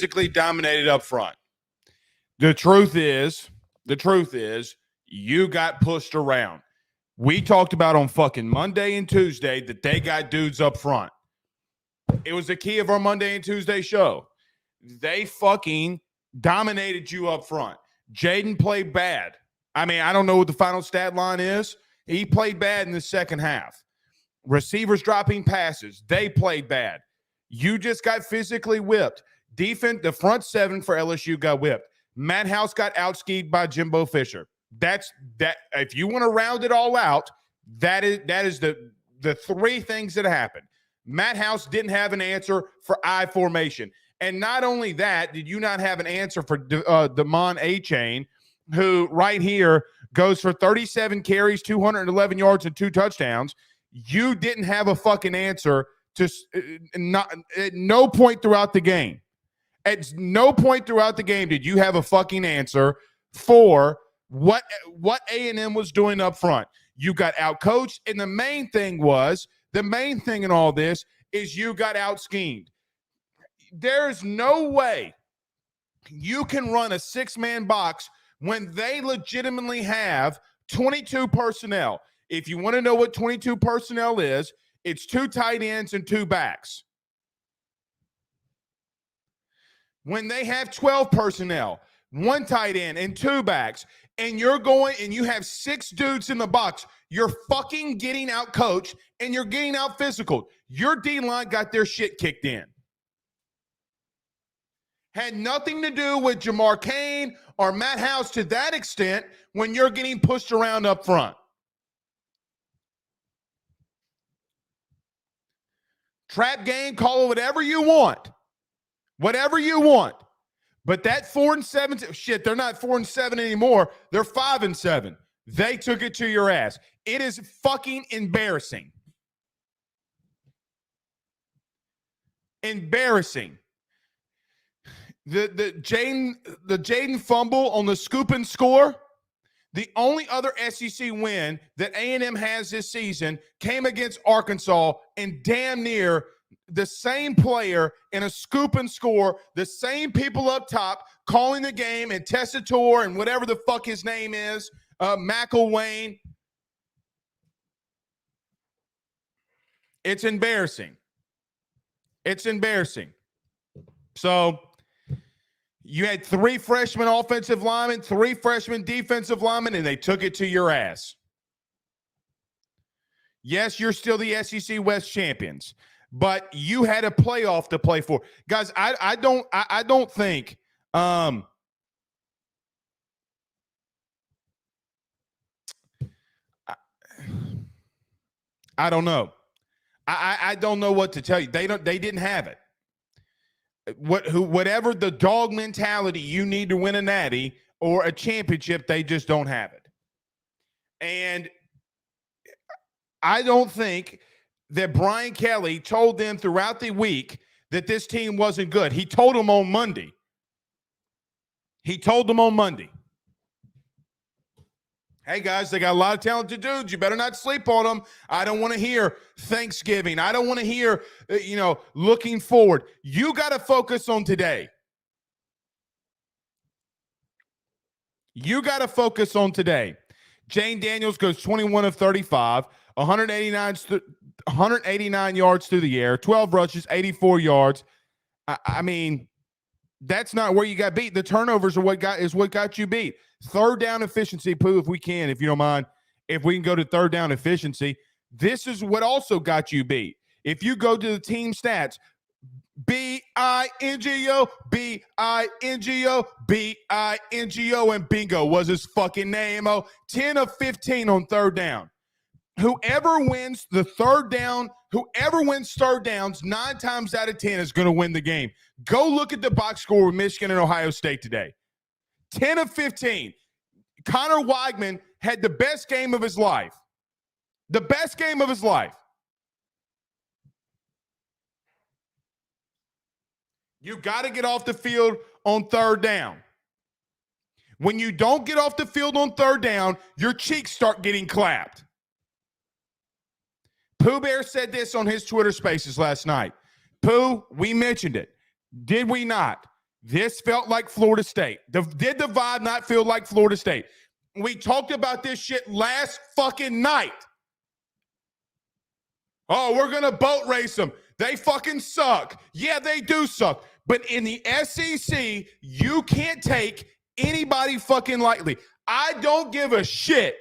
physically dominated up front. The truth is, you got pushed around. We talked about on fucking Monday and Tuesday that they got dudes up front. It was the key of our Monday and Tuesday show. They fucking dominated you up front. Jaden played bad. I mean, I don't know what the final stat line is. He played bad in the second half. Receivers dropping passes. They played bad. You just got physically whipped. Defense, the front seven for LSU got whipped. Matt House got outskied by Jimbo Fisher. That's that. If you want to round it all out, that is the three things that happened. Matt House didn't have an answer for I formation. And not only that, did you not have an answer for Damon A-Chain, who right here goes for 37 carries, 211 yards, and 2 touchdowns. You didn't have a fucking answer to at no point throughout the game. At no point throughout the game did you have a fucking answer for what A&M was doing up front. You got outcoached, and the main thing in all this is you got out-schemed. There's no way you can run a 6-man box when they legitimately have 22 personnel. If you want to know what 22 personnel is, it's 2 tight ends and 2 backs. When they have 12 personnel, 1 tight end and 2 backs, and you're going and you have 6 dudes in the box, you're fucking getting out coached and you're getting out physical. Your D-line got their shit kicked in. Had nothing to do with Jamar Cain or Matt House to that extent when you're getting pushed around up front. Trap game, call it whatever you want. Whatever you want. But that 4-7, shit, they're not 4-7 anymore. They're 5-7. They took it to your ass. It is fucking embarrassing. Embarrassing. The Jaden fumble on the scoop and score, the only other SEC win that A&M has this season came against Arkansas, and damn near the same player in a scoop and score, the same people up top calling the game, and Tessitore and whatever the fuck his name is, McElwain. It's embarrassing. It's embarrassing. So you had 3 freshman offensive linemen, 3 freshman defensive linemen, and they took it to your ass. Yes, you're still the SEC West champions, but you had a playoff to play for. Guys, I don't think I don't know. I don't know what to tell you. They didn't have it. Whatever the dog mentality you need to win a natty or a championship, they just don't have it. And I don't think that Brian Kelly told them throughout the week that this team wasn't good. He told them on Monday. Hey, guys, they got a lot of talented dudes. You better not sleep on them. I don't want to hear Thanksgiving. I don't want to hear, looking forward. You got to focus on today. Jane Daniels goes 21 of 35, 189 yards through the air, 12 rushes, 84 yards. I mean, that's not where you got beat. The turnovers are what got you beat. Third down efficiency, Pooh, if you don't mind, if we can go to third down efficiency, this is what also got you beat. If you go to the team stats, B-I-N-G-O, B-I-N-G-O, B-I-N-G-O, and bingo was his fucking name. 10 of 15 on third down. Whoever wins third downs 9 times out of 10 is going to win the game. Go look at the box score with Michigan and Ohio State today. 10 of 15. Connor Weigman had the best game of his life. The best game of his life. You got to get off the field on third down. When you don't get off the field on third down, your cheeks start getting clapped. Pooh Bear said this on his Twitter Spaces last night. Pooh, we mentioned it. Did we not? This felt like Florida State. Did the vibe not feel like Florida State? We talked about this shit last fucking night. Oh, we're going to boat race them. They fucking suck. Yeah, they do suck. But in the SEC, you can't take anybody fucking lightly. I don't give a shit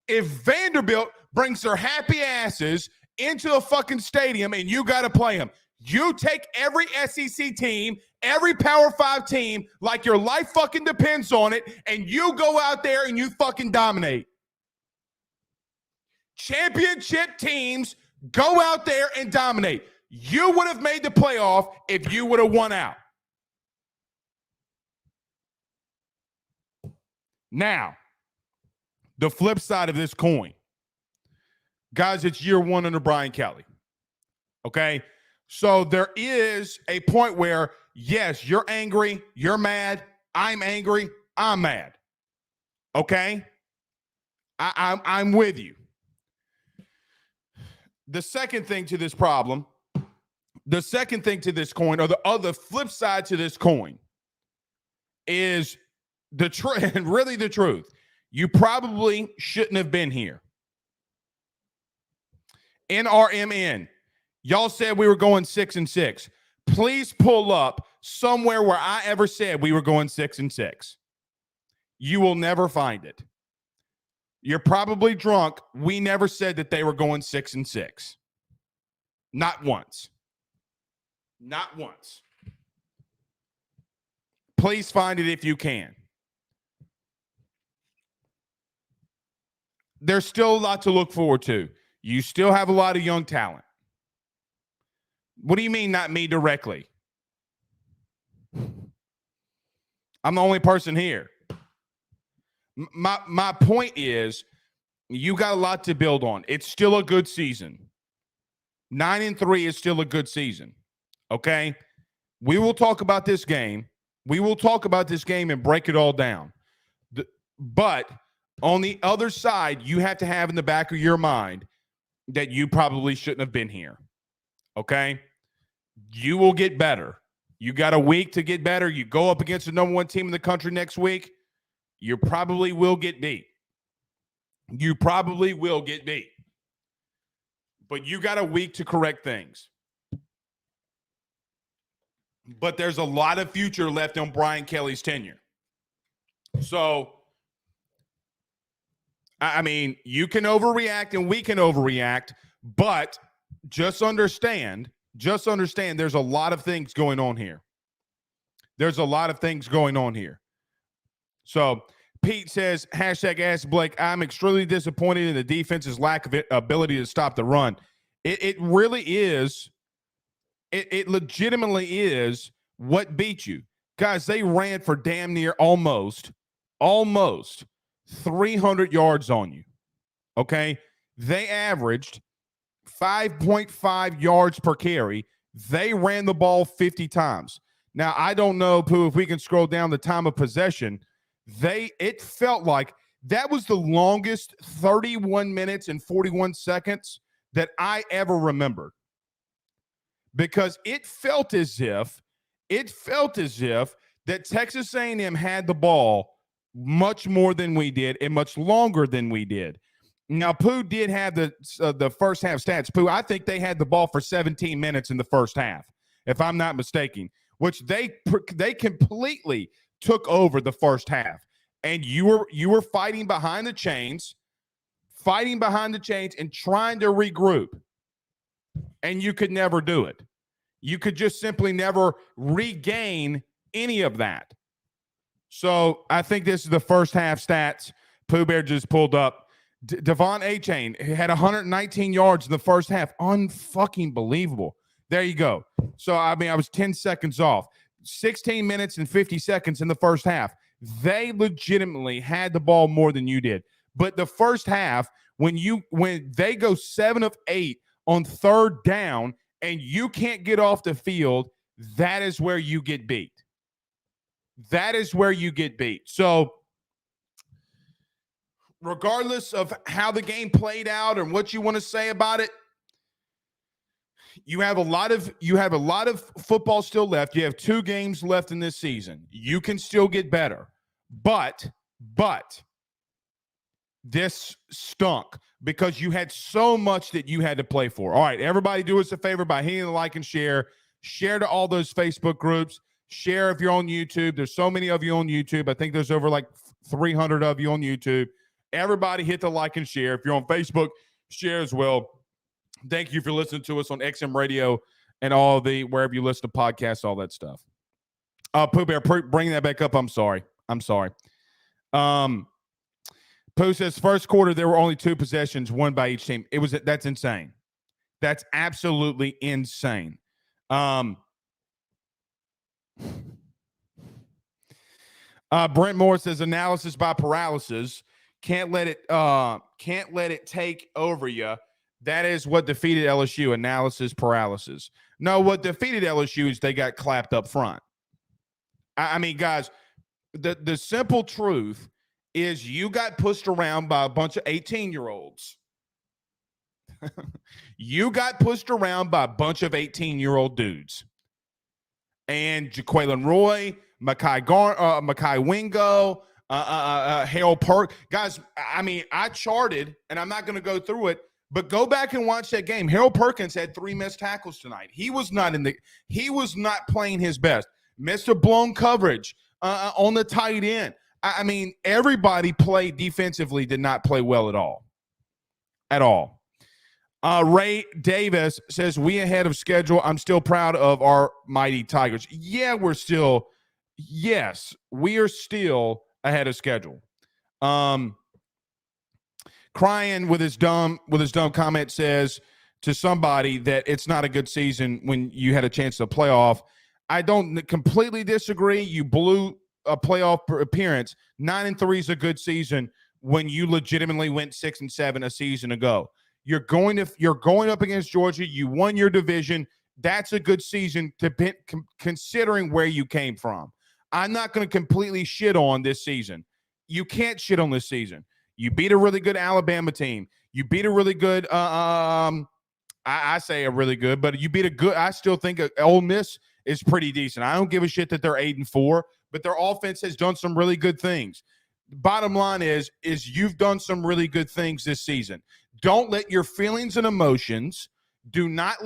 if Vanderbilt brings their happy asses into a fucking stadium and you got to play them. You take every SEC team, every Power 5 team, like your life fucking depends on it, and you go out there and you fucking dominate. Championship teams go out there and dominate. You would have made the playoff if you would have won out. Now, the flip side of this coin. Guys, it's year one under Brian Kelly. Okay? So there is a point where, yes, you're angry, you're mad, I'm angry, I'm mad. Okay? I'm with you. The second thing to this problem, the second thing to this coin, or the other flip side to this coin, is the truth, and really the truth. You probably shouldn't have been here. NRMN, y'all said we were going 6-6. Please pull up somewhere where I ever said we were going 6-6. You will never find it. You're probably drunk. We never said that they were going 6-6. Not once. Not once. Please find it if you can. There's still a lot to look forward to. You still have a lot of young talent. What do you mean not me directly? I'm the only person here. My point is, you got a lot to build on. It's still a good season. 9-3 is still a good season. Okay? We will talk about this game. We will talk about this game and break it all down. But on the other side, you have to have in the back of your mind that you probably shouldn't have been here. Okay? You will get better. You got a week to get better. You go up against the number one team in the country next week. You probably will get beat. You probably will get beat. But you got a week to correct things. But there's a lot of future left on Brian Kelly's tenure. So, I mean, you can overreact and we can overreact, but just understand there's a lot of things going on here. There's a lot of things going on here. So Pete says, hashtag Ask Blake, I'm extremely disappointed in the defense's lack of ability to stop the run. It really is. It legitimately is what beat you. Guys, they ran for damn near almost 300 yards on you. Okay? They averaged 5.5 yards per carry. They ran the ball 50 times. Now, I don't know, Pooh, if we can scroll down the time of possession. It felt like that was the longest 31 minutes and 41 seconds that I ever remembered. Because it felt as if that Texas A&M had the ball much more than we did and much longer than we did. Now, Pooh did have the first half stats. Pooh, I think they had the ball for 17 minutes in the first half, if I'm not mistaken, which they completely took over the first half. And you were fighting behind the chains and trying to regroup. And you could never do it. You could just simply never regain any of that. So I think this is the first half stats Pooh Bear just pulled up. Devon A-Chain had 119 yards in the first half. Unfucking believable. There you go. So, I mean, I was 10 seconds off. 16 minutes and 50 seconds in the first half. They legitimately had the ball more than you did. But the first half, when they go 7 of 8 on third down and you can't get off the field, that is where you get beat. That is where you get beat. So regardless of how the game played out and what you want to say about it, You have a lot of football still left. You have 2 games left in this season. You can still get better. But this stunk because you had so much that you had to play for. All right, everybody do us a favor by hitting the like and share. Share to all those Facebook groups. Share if you're on YouTube. There's so many of you on YouTube. I think there's over like 300 of you on YouTube. Everybody hit the like and share. If you're on Facebook, share as well. Thank you for listening to us on XM Radio and all the wherever you listen to podcasts, all that stuff. Pooh Bear, bring that back up. I'm sorry. Pooh says first quarter there were only 2 possessions, 1 by each team. That's insane. That's absolutely insane. Brent Moore says analysis by paralysis. Can't let it take over you. That is what defeated LSU, analysis paralysis. No, what defeated LSU is they got clapped up front. I mean, guys, the simple truth is you got pushed around by a bunch of 18-year-olds. You got pushed around by a bunch of 18-year-old dudes. And Jaquelin Roy, Makai Wingo, Harold Perk. Guys, I mean, I charted, and I'm not going to go through it, but go back and watch that game. Harold Perkins had 3 missed tackles tonight. He was not playing his best. Missed a blown coverage on the tight end. I mean, everybody played defensively, did not play well at all. At all. Ray Davis says, we ahead of schedule. I'm still proud of our mighty Tigers. Yeah, we are still ahead of schedule. Crying with his dumb comment says to somebody that it's not a good season when you had a chance to playoff. I don't completely disagree. You blew a playoff appearance. 9-3 is a good season when you legitimately went 6-7 a season ago. You're going up against Georgia. You won your division. That's a good season considering where you came from. I'm not going to completely shit on this season. You can't shit on this season. You beat a really good Alabama team. You beat a really good, I say a really good, but you beat a good, I still think Ole Miss is pretty decent. I don't give a shit that they're 8-4, but their offense has done some really good things. Bottom line is you've done some really good things this season. Don't let your feelings and emotions, let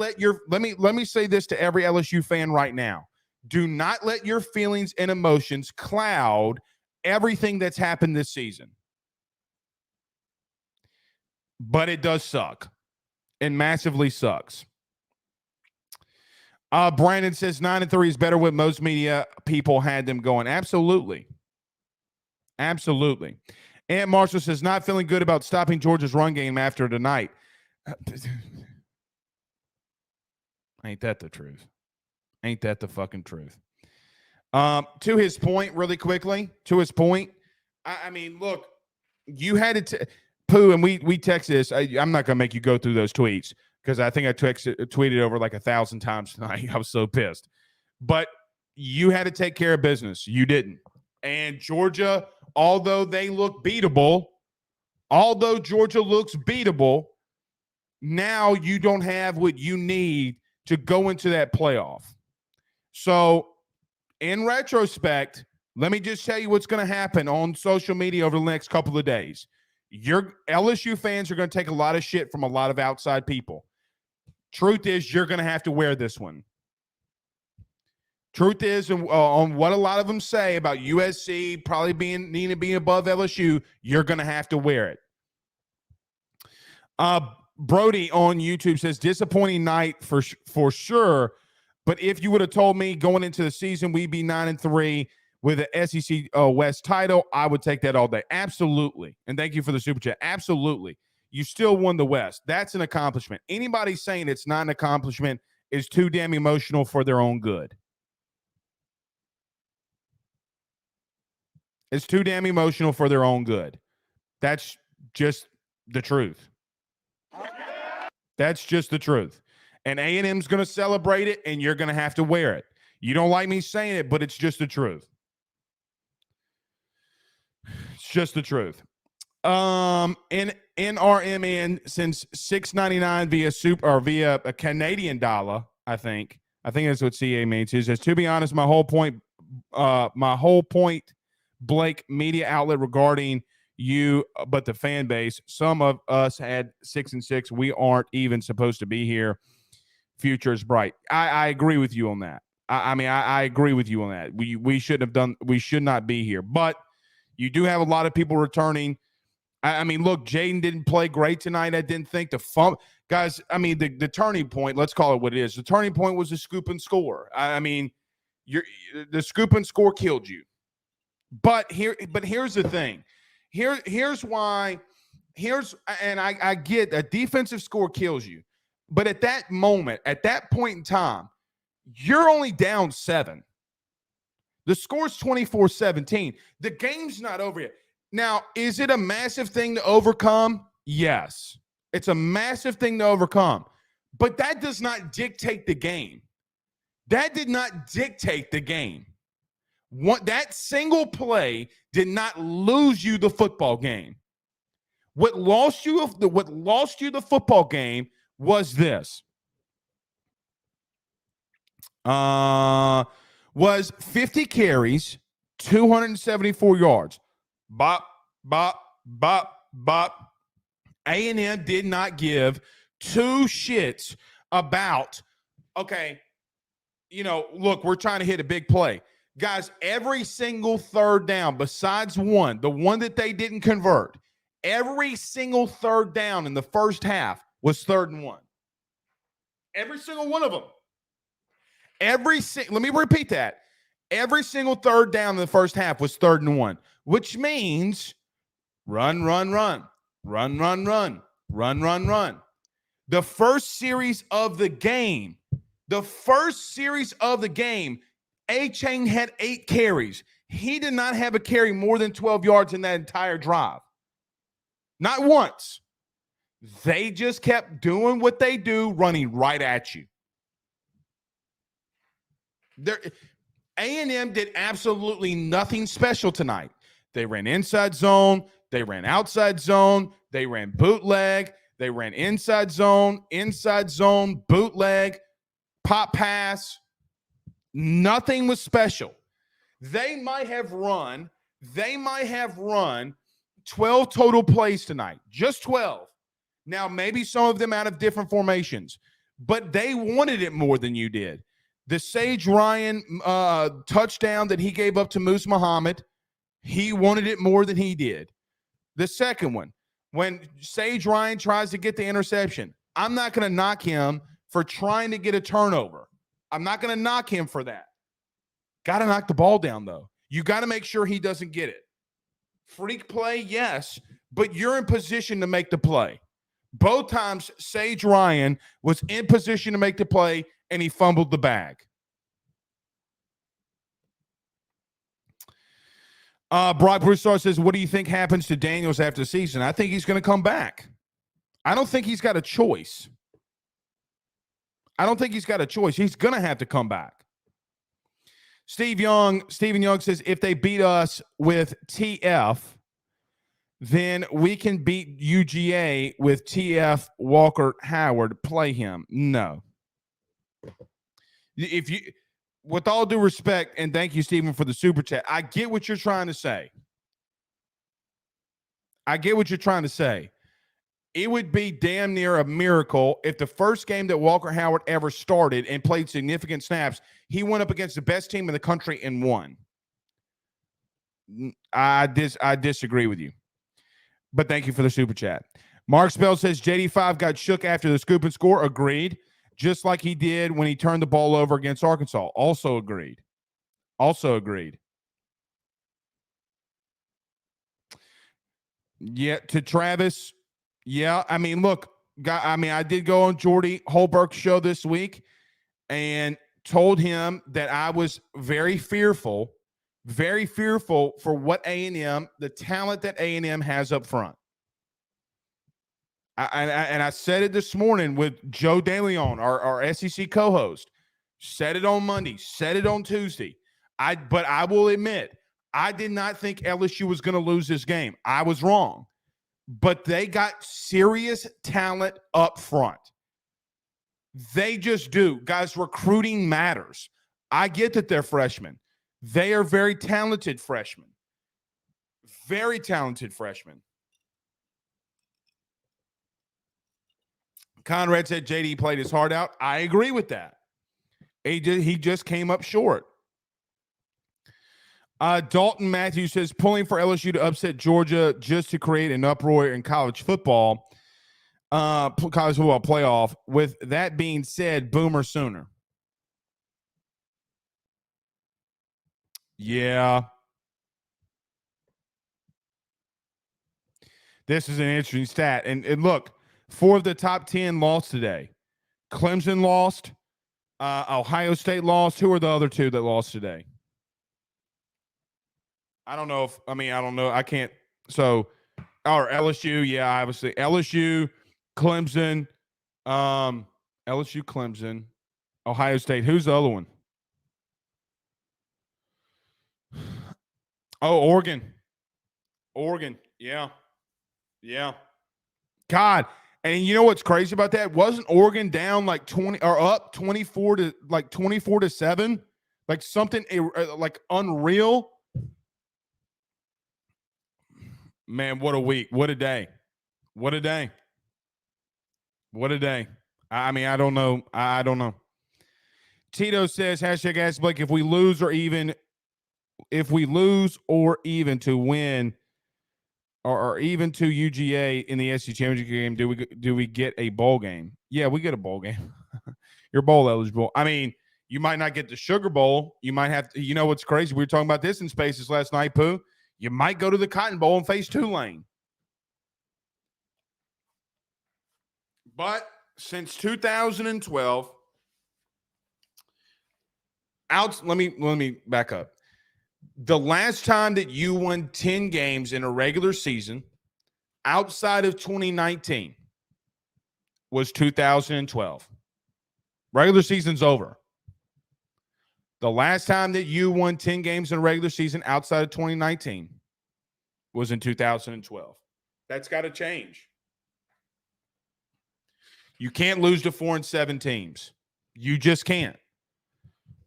me say this to every LSU fan right now. Do not let your feelings and emotions cloud everything that's happened this season. But it does suck. It massively sucks. Brandon says 9-3 is better what most media people had them going. Absolutely. Absolutely. Aunt Marshall says not feeling good about stopping Georgia's run game after tonight. Ain't that the truth? Ain't that the fucking truth? To his point, really quickly, I mean, look, you had to Pooh, and we texted this. I'm not going to make you go through those tweets because I think I tweeted over like 1,000 times tonight. I was so pissed. But you had to take care of business. You didn't. And Georgia, although Georgia looks beatable, now you don't have what you need to go into that playoff. So, in retrospect, let me just tell you what's going to happen on social media over the next couple of days. Your LSU fans are going to take a lot of shit from a lot of outside people. Truth is, you're going to have to wear this one. Truth is, on what a lot of them say about USC probably needing to be above LSU, you're going to have to wear it. Brody on YouTube says, disappointing night for sure. But if you would have told me going into the season we'd be 9-3 with an SEC West title, I would take that all day. Absolutely. And thank you for the super chat. Absolutely. You still won the West. That's an accomplishment. Anybody saying it's not an accomplishment is too damn emotional for their own good. It's too damn emotional for their own good. That's just the truth. That's just the truth. And A&M's going to celebrate it, and you're going to have to wear it. You don't like me saying it, but it's just the truth. It's just the truth. In NRMN since $6.99 via a Canadian dollar, I think. I think that's what CA means. He says, to be honest, my whole point Blake media outlet regarding you, but the fan base. Some of us had 6 and 6. We aren't even supposed to be here. Future is bright. I agree with you on that. I agree with you on that. We should not be here. But you do have a lot of people returning. I mean, look, Jaden didn't play great tonight. I didn't think guys. I mean, the turning point. Let's call it what it is. The turning point was the scoop and score. I mean, the scoop and score killed you. But here's the thing. Here's why. I get a defensive score kills you, but at that moment, at that point in time, you're only down 7. The score's 24-17. The game's not over yet. Now, is it a massive thing to overcome? Yes. It's a massive thing to overcome. But that does not dictate the game. That did not dictate the game. That single play did not lose you the football game. What lost you the football game was this. Was 50 carries, 274 yards. Bop, bop, bop, bop. A&M did not give 2 shits about, okay, look, we're trying to hit a big play. Guys, every single third down, besides one, the one that they didn't convert, every single third down in the first half was 3rd and 1. Every single one of them. Let me repeat that. Every single third down in the first half was 3rd and 1, which means run, run, run, run, run, run, run, run, run. The first series of the game, A-Chain had 8 carries. He did not have a carry more than 12 yards in that entire drive. Not once. They just kept doing what they do, running right at you. A&M did absolutely nothing special tonight. They ran inside zone. They ran outside zone. They ran bootleg. They ran inside zone, bootleg, pop pass. Nothing was special. They might have run 12 total plays tonight. Just 12. Now, maybe some of them out of different formations, but they wanted it more than you did. The Sage Ryan touchdown that he gave up to Moose Muhammad, he wanted it more than he did. The second one, when Sage Ryan tries to get the interception, I'm not going to knock him for trying to get a turnover. I'm not going to knock him for that. Got to knock the ball down, though. You got to make sure he doesn't get it. Freak play, yes, but you're in position to make the play. Both times, Sage Ryan was in position to make the play, and he fumbled the bag. Brock Broussard says, what do you think happens to Daniels after the season? I think he's going to come back. I don't think he's got a choice. He's going to have to come back. Steven Young says, if they beat us with TF, then we can beat UGA with TF Walker Howard. Play him. No. With all due respect, and thank you, Stephen, for the super chat, I get what you're trying to say. It would be damn near a miracle if the first game that Walker Howard ever started and played significant snaps, he went up against the best team in the country and won. I disagree with you. But thank you for the super chat. Mark Spell says JD5 got shook after the scoop and score. Agreed. Just like he did when he turned the ball over against Arkansas. Also agreed. Yeah, to Travis. Yeah, I mean, look, I did go on Jordy Holberg's show this week and told him that I was very fearful for what A&M, the talent that A&M has up front. I said it this morning with Joe DeLeon, our SEC co-host. Said it on Monday. Said it on Tuesday. But I will admit, I did not think LSU was going to lose this game. I was wrong. but they got serious talent up front. They just do. Guys, recruiting matters. I get that they're freshmen. They are very talented freshmen. Very talented freshmen. Conrad said JD played his heart out. I agree with that. He just came up short. Dalton Matthews says pulling for LSU to upset Georgia just to create an uproar in college football playoff. With that being said, Boomer Sooner. Yeah. This is an interesting stat. And look, 4 of the top 10 lost today. Clemson lost. Ohio State lost. Who are the other 2 that lost today? I don't know. I can't. So, or LSU. Yeah, obviously. LSU, Clemson, Clemson, Ohio State. Who's the other one? Oh, Oregon. Yeah. God. And you know what's crazy about that? Wasn't Oregon down like 20 or up 24 to 7? Like something like unreal. Man, what a week. What a day. I mean, I don't know. I don't know. Tito says, hashtag Ask Blake, if we lose or even to win or even to UGA in the SEC championship game, do we get a bowl game? Yeah, we get a bowl game. You're bowl eligible. I mean, you might not get the Sugar Bowl. You might have to, you know what's crazy? We were talking about this in Spaces last night, Pooh. You might go to the Cotton Bowl and face Tulane. But since 2012, let me back up. The last time that you won 10 games in a regular season outside of 2019 was 2012. Regular season's over. The last time that you won 10 games in a regular season outside of 2019 was in 2012. That's got to change. You can't lose to 4 and 7 teams. You just can't.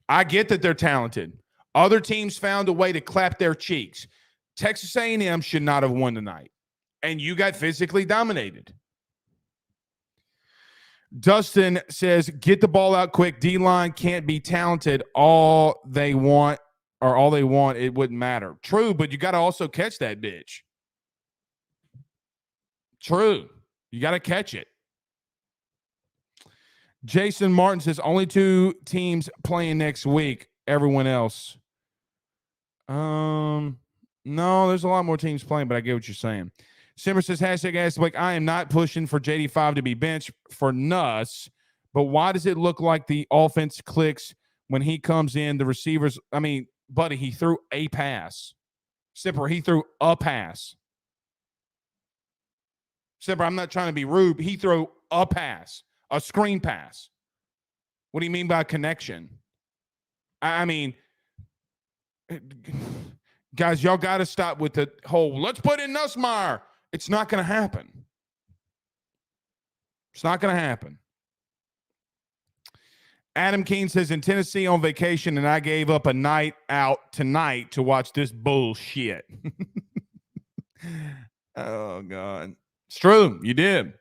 I get that they're talented. Other teams found a way to clap their cheeks. Texas A&M should not have won tonight, and you got physically dominated. Dustin says, get the ball out quick. D-line can't be talented. All they want, it wouldn't matter. True, but you got to also catch that bitch. True. You got to catch it. Jason Martin says, only 2 teams playing next week. Everyone else. No, there's a lot more teams playing, but I get what you're saying. Simmer says, hashtag Ask Blake, I am not pushing for JD5 to be benched for Nuss, but why does it look like the offense clicks when he comes in? The receivers, I mean, buddy, he threw a pass. Sipper, he threw a pass. Sipper, I'm not trying to be rude, but he threw a pass, a screen pass. What do you mean by connection? I mean, guys, y'all got to stop with the whole, let's put in Nussmeier. It's not going to happen. It's not going to happen. Adam Keene says, in Tennessee on vacation, and I gave up a night out tonight to watch this bullshit. Oh, God. It's true. You did.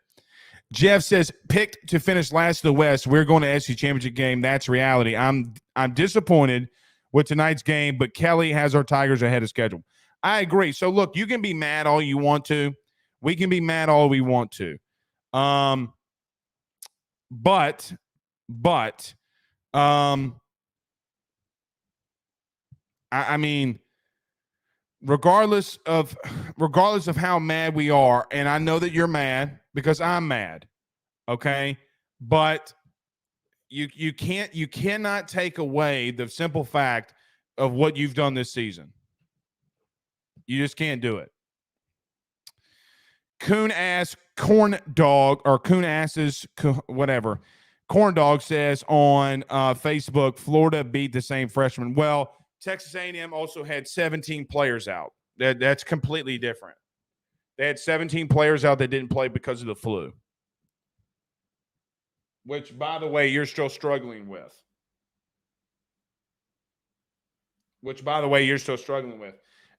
Jeff says, picked to finish last in the West. We're going to SEC championship game. That's reality. I'm disappointed with tonight's game, but Kelly has our Tigers ahead of schedule. I agree. So, look, you can be mad all you want to. We can be mad all we want to. But I mean, regardless of how mad we are, and I know that you're mad because I'm mad, okay? But you cannot take away the simple fact of what you've done this season. You just can't do it. Corn Dog says on Facebook, Florida beat the same freshman. Well, Texas A&M also had 17 players out. That's completely different. They had 17 players out that didn't play because of the flu. Which, by the way, you're still struggling with.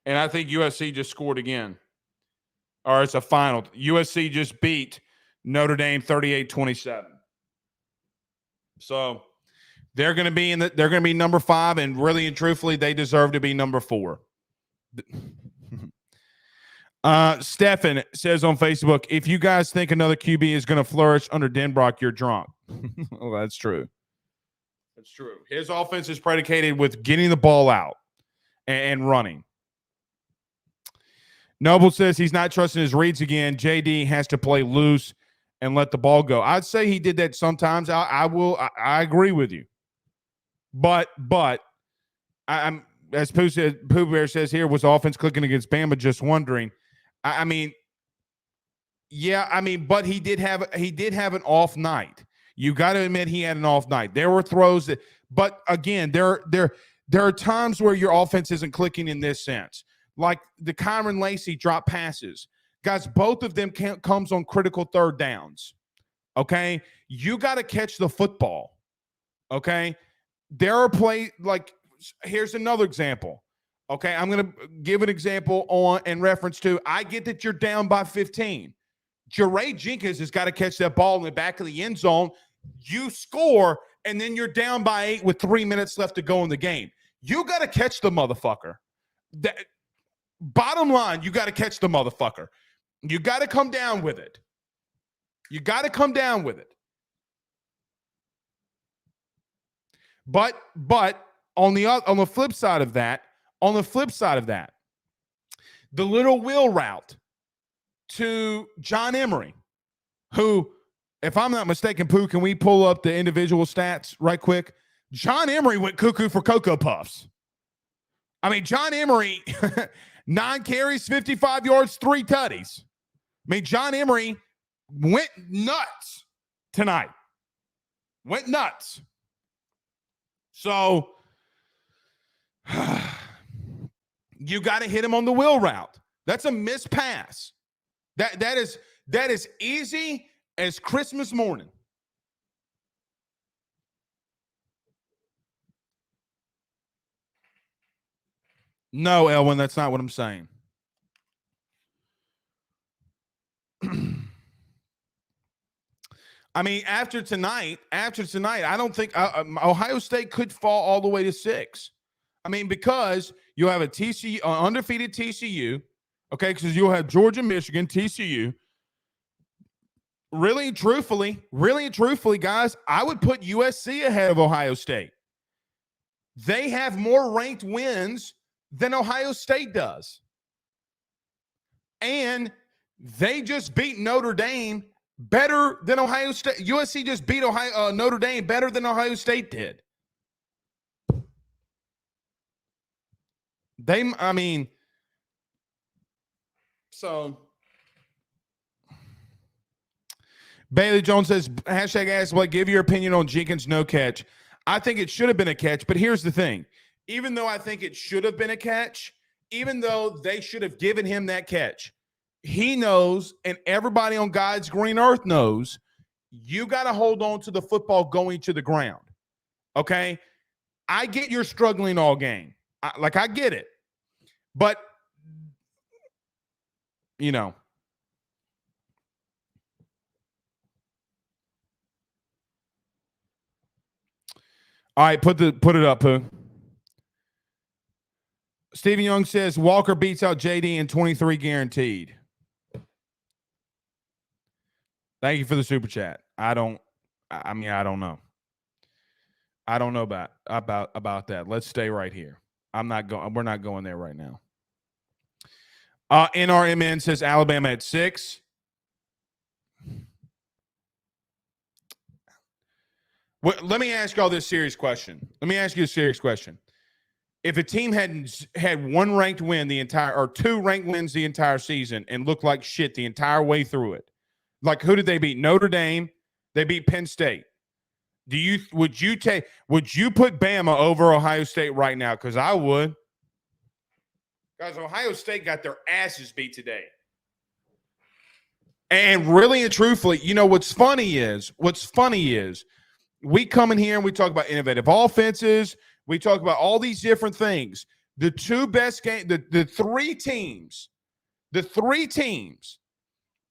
And I think USC just scored again. Or it's a final. USC just beat Notre Dame 38-27. So they're going to be number 5, and really and truthfully, they deserve to be number 4. Stefan says on Facebook, if you guys think another QB is going to flourish under Denbrock, you're drunk. Well, that's true. That's true. His offense is predicated with getting the ball out and running. Noble says he's not trusting his reads again. JD has to play loose and let the ball go. I'd say he did that sometimes. I agree with you. But I'm as Pooh Bear says here, was offense clicking against Bama? Just wondering. But he did have an off night. You got to admit he had an off night. There were throws that, but again, there are times where your offense isn't clicking in this sense. Like the Kyron Lacey drop passes. Guys, both of them comes on critical third downs. Okay? You got to catch the football. Okay? There are here's another example. Okay? I'm going to give an example in reference to, I get that you're down by 15. Jeray Jenkins has got to catch that ball in the back of the end zone. You score, and then you're down by 8 with 3 minutes left to go in the game. You got to catch the motherfucker. Bottom line, you got to catch the motherfucker. You got to come down with it. But on the flip side of that, the little wheel route to John Emery, who, if I'm not mistaken, Pooh, can we pull up the individual stats right quick? John Emery went cuckoo for Cocoa Puffs. I mean, John Emery, 9 carries, 55 yards, 3 tutties. I mean, John Emery went nuts tonight. So you got to hit him on the wheel route. That's a missed pass. That is easy as Christmas morning. No, Elwin, that's not what I'm saying. I mean, after tonight, I don't think Ohio State could fall all the way to 6. I mean, because you have a TCU, undefeated TCU, okay, because you'll have Georgia, Michigan, TCU. Really and truthfully, guys, I would put USC ahead of Ohio State. They have more ranked wins than Ohio State does. And they just beat Notre Dame better than Ohio State. USC just beat Notre Dame better than Ohio State did. So Bailey Jones says, #AskBlake, give your opinion on Jenkins' no catch. I think it should have been a catch, but here's the thing. Even though I think it should have been a catch, even though they should have given him that catch, he knows, and everybody on God's green earth knows, you got to hold on to the football going to the ground. Okay? I get you're struggling all game. I get it. But, you know. All right, put it up, Pooh. Stephen Young says Walker beats out JD in 23 guaranteed. Thank you for the super chat. I don't know. I don't know about that. Let's stay right here. We're not going there right now. NRMN says Alabama at 6. Well, let me ask y'all this serious question. If a team had 1 ranked win or 2 ranked wins the entire season and looked like shit the entire way through it, like who did they beat? Notre Dame. They beat Penn State. Would you put Bama over Ohio State right now? Because I would. Guys, Ohio State got their asses beat today. And really and truthfully, what's funny is we come in here and we talk about innovative offenses. We talk about all these different things. The two best game, the three teams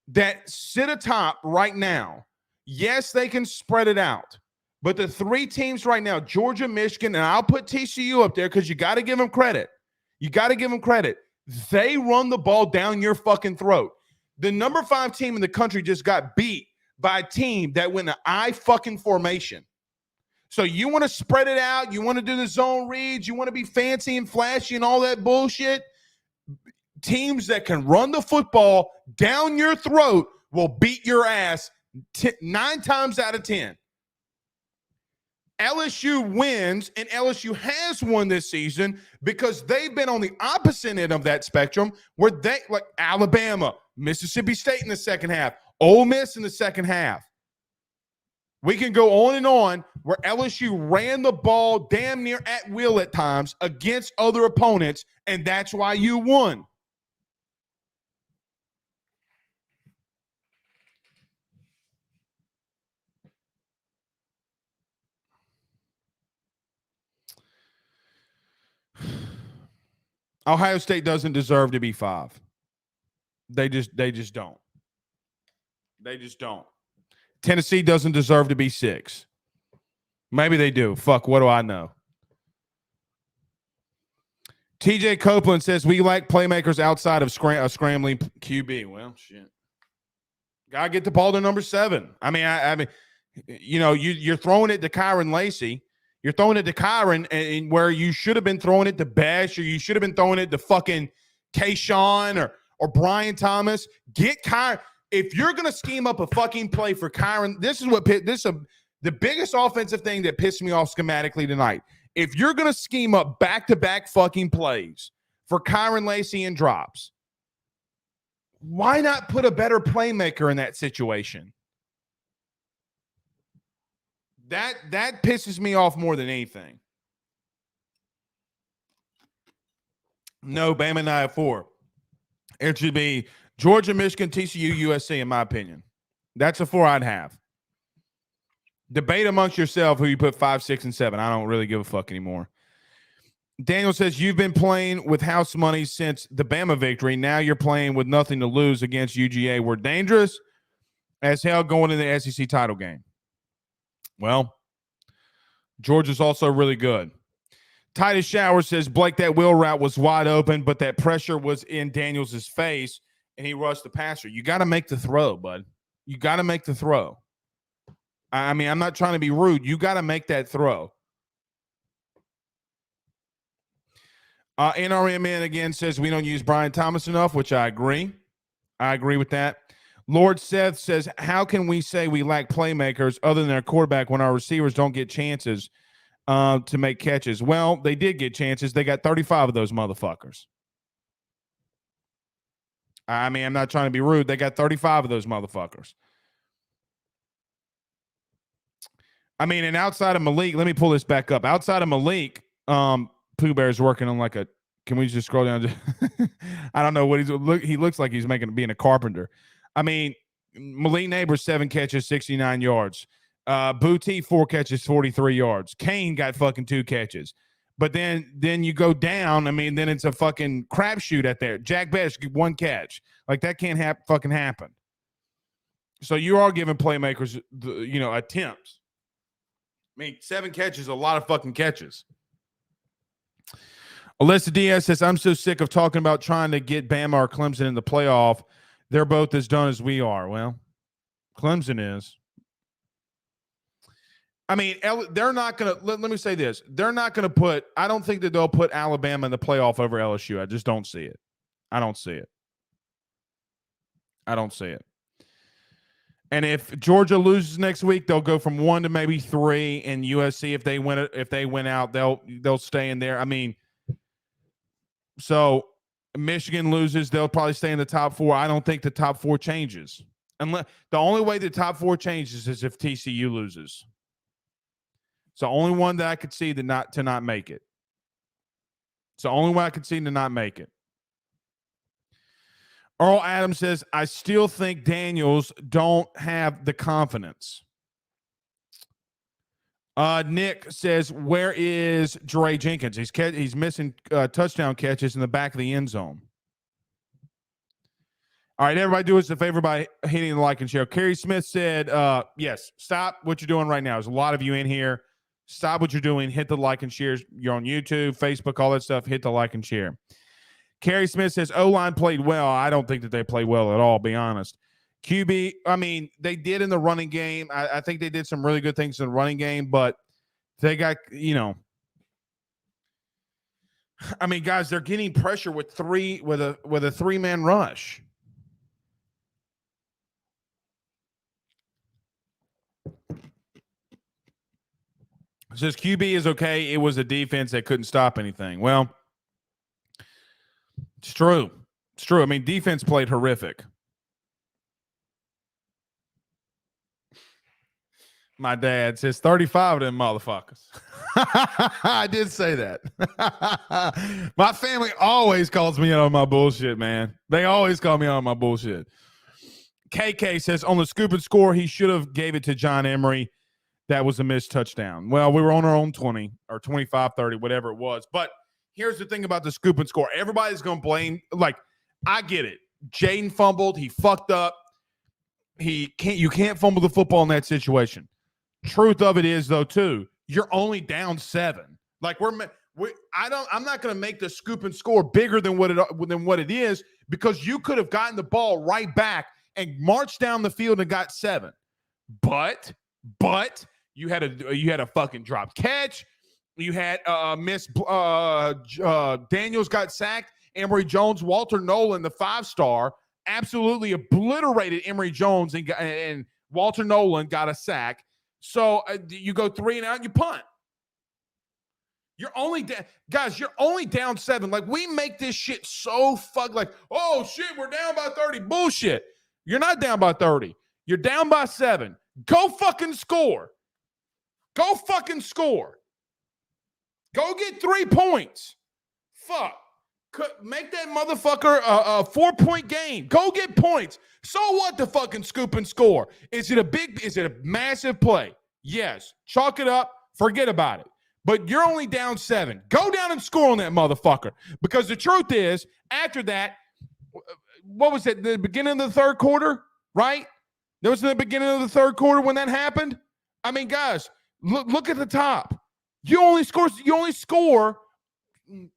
that sit atop right now, yes, they can spread it out. But the three teams right now, Georgia, Michigan, and I'll put TCU up there because you got to give them credit. They run the ball down your fucking throat. The number 5 team in the country just got beat by a team that went an I fucking formation. So you want to spread it out. You want to do the zone reads. You want to be fancy and flashy and all that bullshit. Teams that can run the football down your throat will beat your ass 9 times out of 10. LSU wins, and LSU has won this season because they've been on the opposite end of that spectrum where they, like Alabama, Mississippi State in the second half, Ole Miss in the second half. We can go on and on where LSU ran the ball damn near at will at times against other opponents, and that's why you won. Ohio State doesn't deserve to be 5. They just don't. They just don't. Tennessee doesn't deserve to be 6. Maybe they do. Fuck, what do I know? TJ Copeland says we like playmakers outside of scrambling QB. Well, shit. Gotta get the ball to number 7. I mean, you're throwing it to Kyron Lacy. You're throwing it to Kyron, and where you should have been throwing it to Besh, or you should have been throwing it to fucking Kayshawn or Brian Thomas. Get Kyron. If you're gonna scheme up a fucking play for Kyron, this is the biggest offensive thing that pissed me off schematically tonight. If you're gonna scheme up back-to-back fucking plays for Kyron Lacy and drops, why not put a better playmaker in that situation? That pisses me off more than anything. No, Bama and I have 4. It should be Georgia, Michigan, TCU, USC, in my opinion. That's a 4 I'd have. Debate amongst yourself who you put 5, 6, and 7. I don't really give a fuck anymore. Daniel says, you've been playing with house money since the Bama victory. Now you're playing with nothing to lose against UGA. We're dangerous as hell going into the SEC title game. Well, Georgia's also really good. Titus Shower says, Blake, that wheel route was wide open, but that pressure was in Daniels' face, and he rushed the passer. You got to make the throw, bud. You got to make the throw. I mean, I'm not trying to be rude. You got to make that throw. NRMN again says we don't use Brian Thomas enough, which I agree. I agree with that. Lord Seth says, how can we say we lack playmakers other than our quarterback when our receivers don't get chances to make catches? Well, they did get chances. They got 35 of those motherfuckers. I mean, I'm not trying to be rude. They got 35 of those motherfuckers. I mean, and outside of Malik, let me pull this back up. Outside of Malik, Pooh Bear's working on like a, can we just scroll down? I don't know what he looks like he's being a carpenter. I mean, Malik Neighbors, 7 catches, 69 yards. Booty, 4 catches, 43 yards. Kane got fucking 2 catches. But then you go down. I mean, then it's a fucking crapshoot at there. Jack Besh, 1 catch. Like, that can't fucking happen. So you are giving playmakers, attempts. I mean, 7 catches is a lot of fucking catches. Alyssa Diaz says, I'm so sick of talking about trying to get Bama or Clemson in the playoff. They're both as done as we are. Well, Clemson is. I mean, they're not going to – let me say this. They're not going to put – I don't think that they'll put Alabama in the playoff over LSU. I just don't see it. I don't see it. And if Georgia loses next week, they'll go from 1 to maybe 3. And USC, if they win out, they'll stay in there. I mean, so Michigan loses, they'll probably stay in the top 4. I don't think the top 4 changes. Unless the only way the top 4 changes is if TCU loses. It's the only one that I could see to not make it. It's the only way I could see to not make it. Earl Adams says, I still think Daniels don't have the confidence. Nick says, where is Dre Jenkins? He's missing touchdown catches in the back of the end zone. All right, everybody do us a favor by hitting the like and share. Kerry Smith said, yes, stop what you're doing right now. There's a lot of you in here. Stop what you're doing. Hit the like and share. You're on YouTube, Facebook, all that stuff. Hit the like and share. Kerry Smith says, O-line played well. I don't think that they played well at all, be honest. QB, I mean, they did in the running game. I think they did some really good things in the running game, but they got, I mean, guys, they're getting pressure with a three-man rush. It says QB is okay. It was a defense that couldn't stop anything. Well, it's true. It's true. I mean, defense played horrific. My dad says 35 of them motherfuckers. I did say that. My family always calls me out on my bullshit, man. They always call me out on my bullshit. KK says on the scoop and score, he should have gave it to John Emery. That was a missed touchdown. Well, we were on our own 20 or 25, 30, whatever it was. But here's the thing about the scoop and score. Everybody's going to blame. Like, I get it. Jaden fumbled. He fucked up. You can't fumble the football in that situation. Truth of it is, though, too, you're only down 7. Like, I'm not going to make the scoop and score bigger than what it is, because you could have gotten the ball right back and marched down the field and got 7. But you had a fucking drop catch. You had miss. Daniels got sacked. Emory Jones, Walter Nolan, the 5-star, absolutely obliterated Emory Jones, and Walter Nolan got a sack. So you go 3 and out, and you punt. You're only guys. You're only down 7. Like, we make this shit so like, oh shit, we're down by 30. Bullshit. You're not down by 30. You're down by 7. Go fucking score. Go fucking score. Go get 3 points. Fuck. Make that motherfucker a 4-point game. Go get points. So what, the fucking scoop and score? Is it a massive play? Yes. Chalk it up. Forget about it. But you're only down 7. Go down and score on that motherfucker. Because the truth is, after that, what was it? The beginning of the third quarter, right? That was in the beginning of the third quarter when that happened. I mean, guys, look at the top. You only score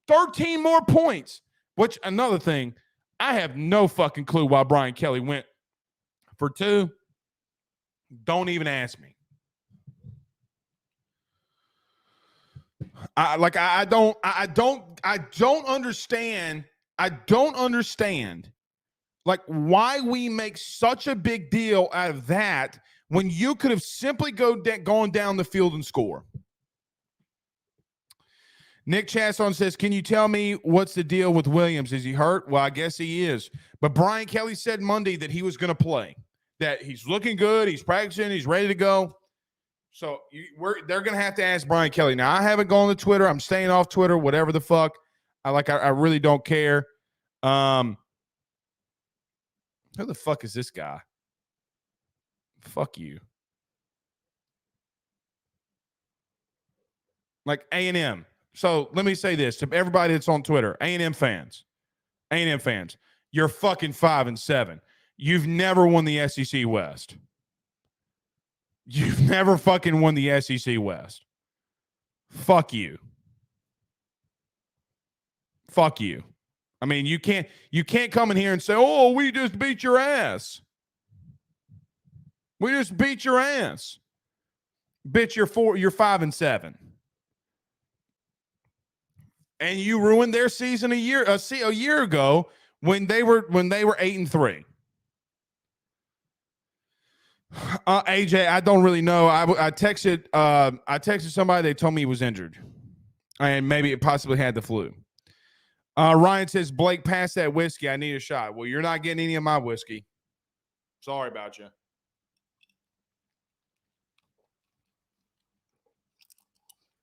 13 more points. Which, another thing, I have no fucking clue why Brian Kelly went for 2. Don't even ask me. I don't understand. I don't understand, like, why we make such a big deal out of that when you could have simply gone down the field and score. Nick Chasson says, can you tell me what's the deal with Williams? Is he hurt? Well, I guess he is. But Brian Kelly said Monday that he was going to play, that he's looking good, he's practicing, he's ready to go. So they're going to have to ask Brian Kelly. Now, I haven't gone to Twitter. I'm staying off Twitter, whatever the fuck. I really don't care. Who the fuck is this guy? Fuck you. Like, A&M. So let me say this to everybody that's on Twitter. A&M fans, you're fucking 5-7. You've never won the SEC West. You've never fucking won the SEC West. Fuck you. Fuck you. I mean, you can't come in here and say, oh, we just beat your ass. We just beat your ass. Bitch, you're 5-7. And you ruined their season a year ago when they were 8-3. AJ, I don't really know. I texted somebody. They told me he was injured, and maybe it possibly had the flu. Ryan says, Blake, pass that whiskey. I need a shot. Well, you're not getting any of my whiskey. Sorry about you.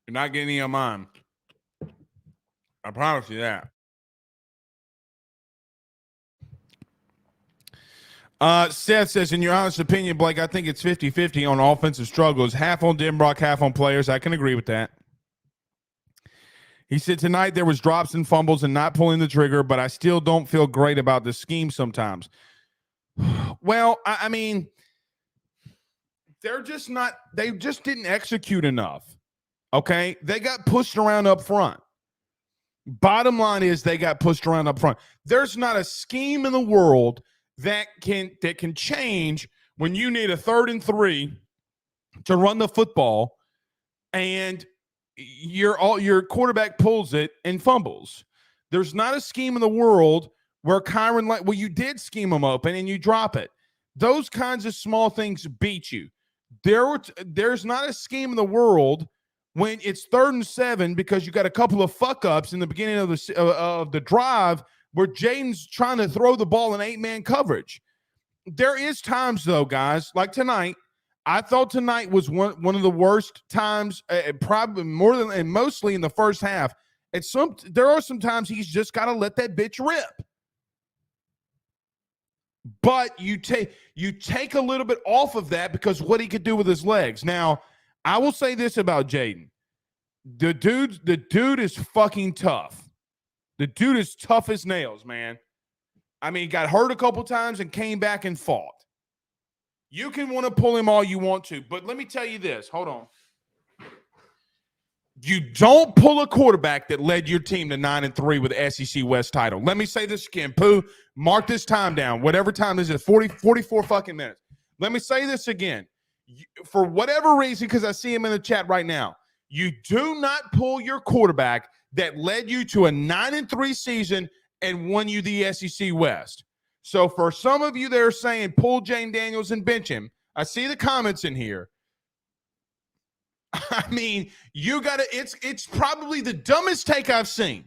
You're not getting any of mine. I promise you that. Seth says, in your honest opinion, Blake, I think it's 50-50 on offensive struggles. Half on Denbrock, half on players. I can agree with that. He said, tonight there was drops and fumbles and not pulling the trigger, but I still don't feel great about the scheme sometimes. Well, I mean, they just didn't execute enough. Okay? They got pushed around up front. Bottom line is they got pushed around up front. There's not a scheme in the world that can change when you need a 3rd and 3 to run the football and your quarterback pulls it and fumbles. There's not a scheme in the world where Kyron, you did scheme him open and you drop it. Those kinds of small things beat you. There's not a scheme in the world when it's 3rd and 7 because you got a couple of fuck ups in the beginning of the drive where Jaden's trying to throw the ball in 8-man coverage. There is times, though, guys, like tonight. I thought tonight was one of the worst times, probably more than, and mostly in the first half. There are some times he's just got to let that bitch rip. But you take a little bit off of that because what he could do with his legs. Now, I will say this about Jaden. The dude is fucking tough. The dude is tough as nails, man. I mean, got hurt a couple times and came back and fought. You can want to pull him all you want to, but let me tell you this. Hold on. You don't pull a quarterback that led your team to 9-3 with the SEC West title. Let me say this again. Pooh, mark this time down. Whatever time this is, 44 fucking minutes. Let me say this again. For whatever reason, because I see him in the chat right now, you do not pull your quarterback that led you to a 9-3 season and won you the SEC West. So for some of you that are saying pull Jane Daniels and bench him, I see the comments in here. I mean, you got to, it's probably the dumbest take I've seen.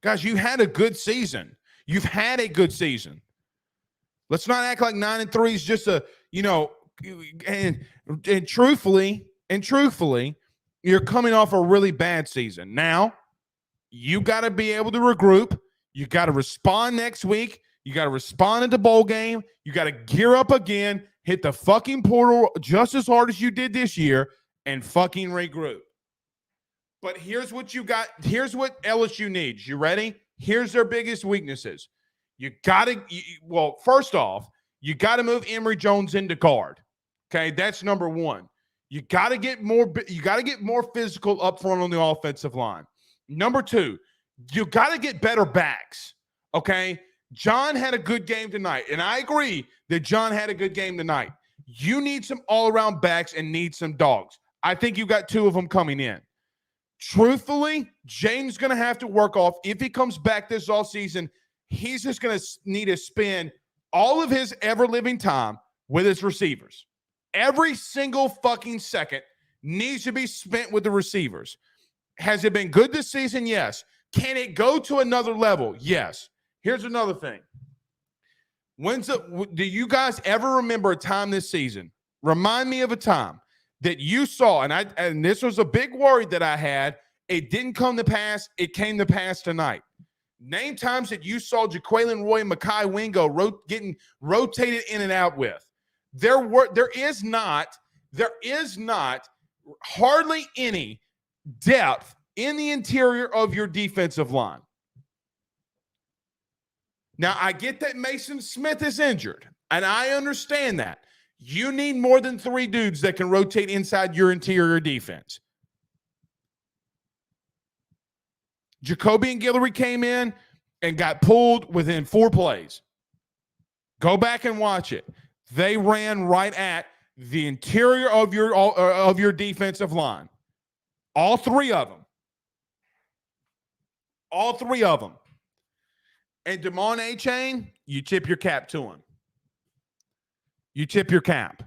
Guys, you had a good season. You've had a good season. Let's not act like 9-3 is just a, and truthfully, you're coming off a really bad season. Now, you got to be able to regroup. You got to respond next week. You got to respond at the bowl game. You got to gear up again, hit the fucking portal just as hard as you did this year, and fucking regroup. But here's what you got. Here's what LSU needs. You ready? Here's their biggest weaknesses. You got to, first off, you got to move Emory Jones into guard. Okay, that's number one. You got to get more physical up front on the offensive line. Number two, you got to get better backs. Okay, John had a good game tonight, and I agree that John had a good game tonight. You need some all-around backs and need some dogs. I think you got two of them coming in. Truthfully, James going to have to work off, if he comes back this offseason, he's just going to need to spend all of his ever-living time with his receivers. Every single fucking second needs to be spent with the receivers. Has it been good this season? Yes. Can it go to another level? Yes. Here's another thing. Do you guys ever remember a time this season? Remind me of a time that you saw, and this was a big worry that I had. It didn't come to pass. It came to pass tonight. Name times that you saw Jaquelin Roy and Mekhi Wingo getting rotated in and out with. There is not hardly any depth in the interior of your defensive line. Now, I get that Mason Smith is injured, and I understand that. You need more than three dudes that can rotate inside your interior defense. Jacoby and Guillory came in and got pulled within 4 plays. Go back and watch it. They ran right at the interior of your defensive line. All three of them. All three of them. And Damon A-Chain, you tip your cap to him. You tip your cap.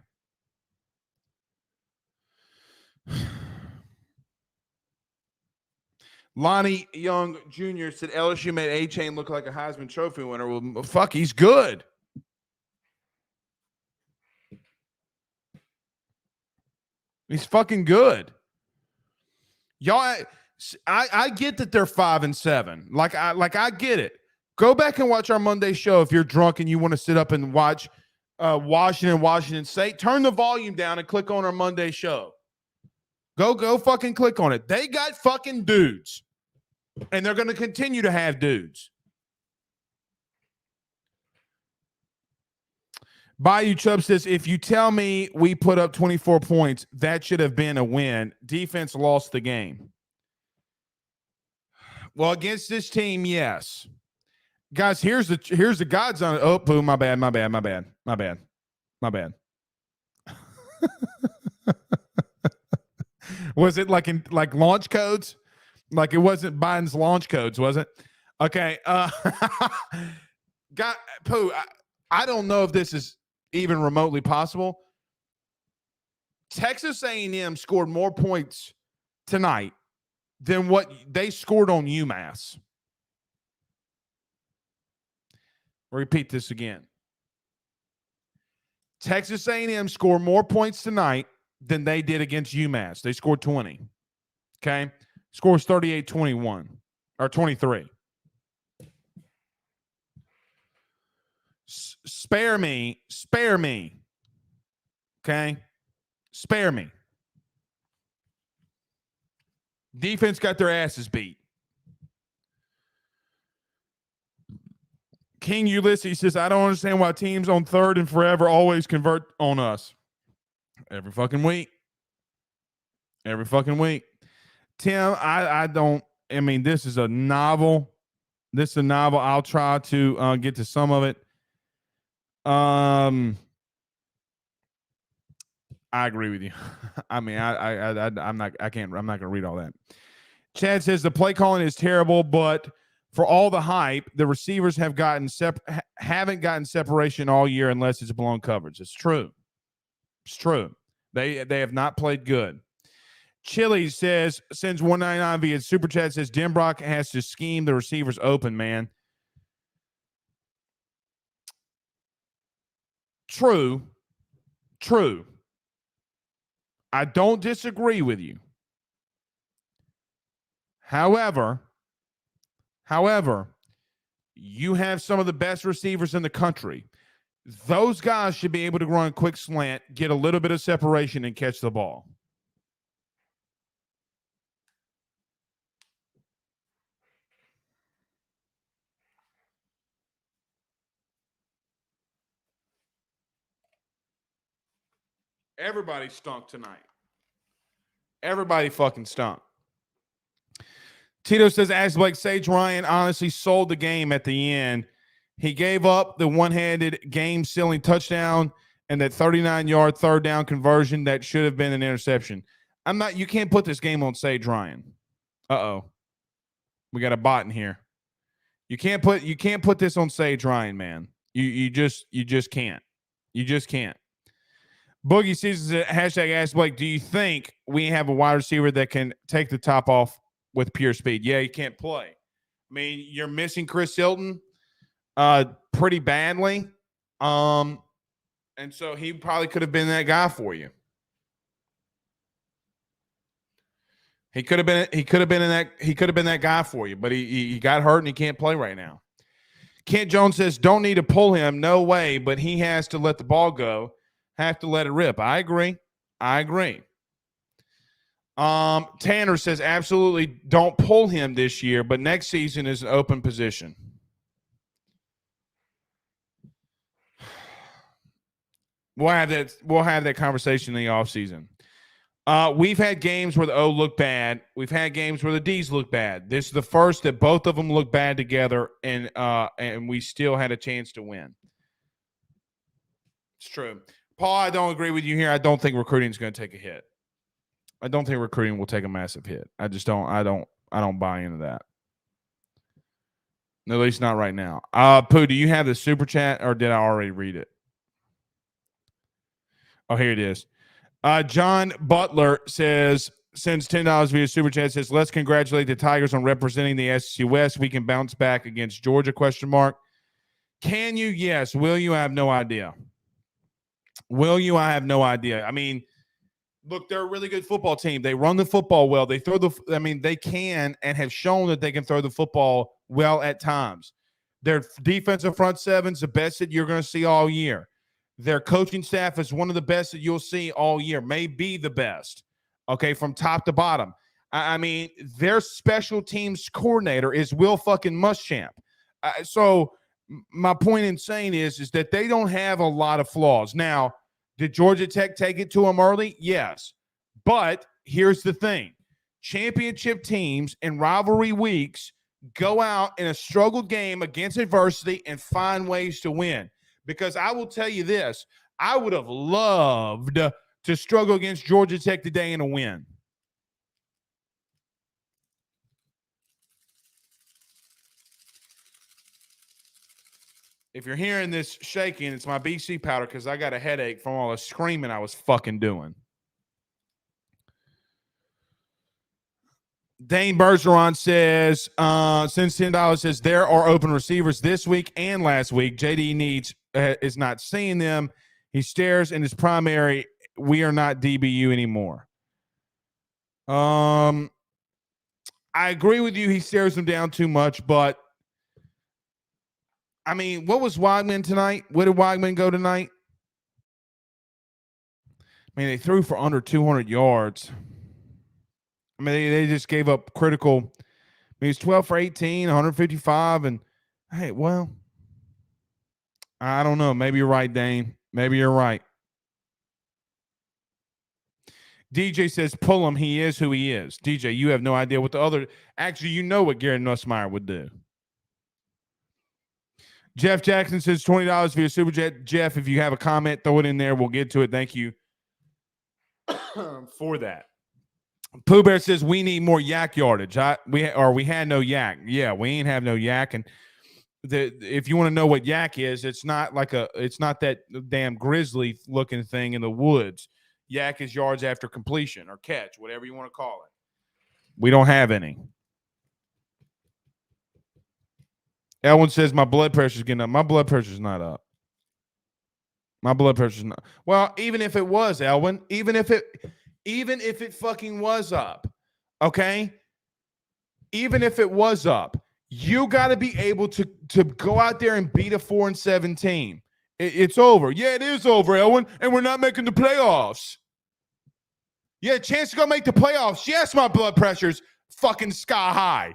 Lonnie Young Jr. said LSU made A-Chain look like a Heisman Trophy winner. Well, fuck, he's good. He's fucking good. Y'all, I get that they're 5-7. I get it. Go back and watch our Monday show if you're drunk and you want to sit up and watch Washington State. Turn the volume down and click on our Monday show. Go fucking click on it. They got fucking dudes. And they're going to continue to have dudes. Bayou Chubb says, if you tell me we put up 24 points, that should have been a win. Defense lost the game. Well, against this team, yes. Guys, here's the God's on it. Oh, boo, my bad. Was it like launch codes? Like it wasn't Biden's launch codes, was it? Okay. Pooh, I don't know if this is even remotely possible. Texas A&M scored more points tonight than what they scored on UMass. I'll repeat this again. Texas A&M scored more points tonight than they did against UMass. They scored 20. Okay? Scores 38-21 or 23. Spare me. Okay? Spare me. Defense got their asses beat. King Ulysses says, I don't understand why teams on third and forever always convert on us. Every fucking week. Tim, I don't. I mean, this is a novel. I'll try to get to some of it. I agree with you. I mean, I'm not going to read all that. Chad says the play calling is terrible, but for all the hype, the receivers haven't gotten separation all year unless it's blown coverage. It's true. They have not played good. Chili says, sends 199 via Super Chat, says Denbrock has to scheme the receivers open, man. True. I don't disagree with you. However, you have some of the best receivers in the country. Those guys should be able to run a quick slant, get a little bit of separation, and catch the ball. Everybody stunk tonight. Everybody fucking stunk. Tito says, as Blake, Sage Ryan honestly sold the game at the end. He gave up the one-handed game-sealing touchdown and that 39-yard third down conversion that should have been an interception. You can't put this game on Sage Ryan. Uh-oh. We got a bot in here. You can't put this on Sage Ryan, man. You just can't. You just can't. Boogie Seasons hashtag ask Blake, do you think we have a wide receiver that can take the top off with pure speed? Yeah, he can't play. I mean, you're missing Chris Hilton pretty badly. And so he probably could have been that guy for you. He could have been that guy for you, but he got hurt and he can't play right now. Kent Jones says, don't need to pull him. No way, but he has to let the ball go. Have to let it rip. I agree. Tanner says, absolutely don't pull him this year, but next season is an open position. We'll have that conversation in the offseason. We've had games where the O looked bad. We've had games where the D's look bad. This is the first that both of them look bad together, and we still had a chance to win. It's true. Paul, I don't agree with you here. I don't think recruiting is going to take a hit. I don't think recruiting will take a massive hit. I just don't. I don't buy into that. At least not right now. Pooh, do you have the super chat or did I already read it? Oh, here it is. John Butler sends $10 via super chat. Says, let's congratulate the Tigers on representing the SEC West. We can bounce back against Georgia? ? Can you? Yes. Will you? I have no idea. I mean, Look, they're a really good football team. They run the football well. They throw they can and have shown that they can throw the football well at times. Their defensive front seven's the best that you're going to see all year. Their coaching staff is one of the best that you'll see all year, may be the best, okay, from top to bottom. I mean, their special teams coordinator is Will fucking Muschamp. So my point in saying is that they don't have a lot of flaws. Now, did Georgia Tech take it to them early? Yes. But here's the thing. Championship teams in rivalry weeks go out in a struggled game against adversity and find ways to win. Because I will tell you this, I would have loved to struggle against Georgia Tech today and a win. If you're hearing this shaking, it's my BC powder because I got a headache from all the screaming I was fucking doing. Dane Bergeron says, since $10 says there are open receivers this week and last week. JD is not seeing them. He stares in his primary. We are not DBU anymore. I agree with you. He stares them down too much, but I mean, what was Weigman tonight? Where did Weigman go tonight? I mean, they threw for under 200 yards. I mean, they just gave up critical. I mean, he's 12 for 18, 155. And, hey, well, I don't know. Maybe you're right, Dane. Maybe you're right. DJ says, pull him. He is who he is. DJ, you have no idea what the other – actually, you know what Gary Nussmeier would do. Jeff Jackson says $20 for your Super Chat. Jeff, if you have a comment, throw it in there. We'll get to it. Thank you for that. Pooh Bear says we need more yak yardage. We had no yak. Yeah, we ain't have no yak. And if you want to know what yak is, it's not that damn grizzly looking thing in the woods. Yak is yards after completion or catch, whatever you want to call it. We don't have any. Elwin says my blood pressure's getting up. My blood pressure's not up. My blood pressure's not. Well, even if it was, Elwin, even if it fucking was up, okay? Even if it was up, you got to be able to go out there and beat a 4-7 team. It's over. Yeah, it is over, Elwin, and we're not making the playoffs. Yeah, chance to go make the playoffs. Yes, my blood pressure's fucking sky high.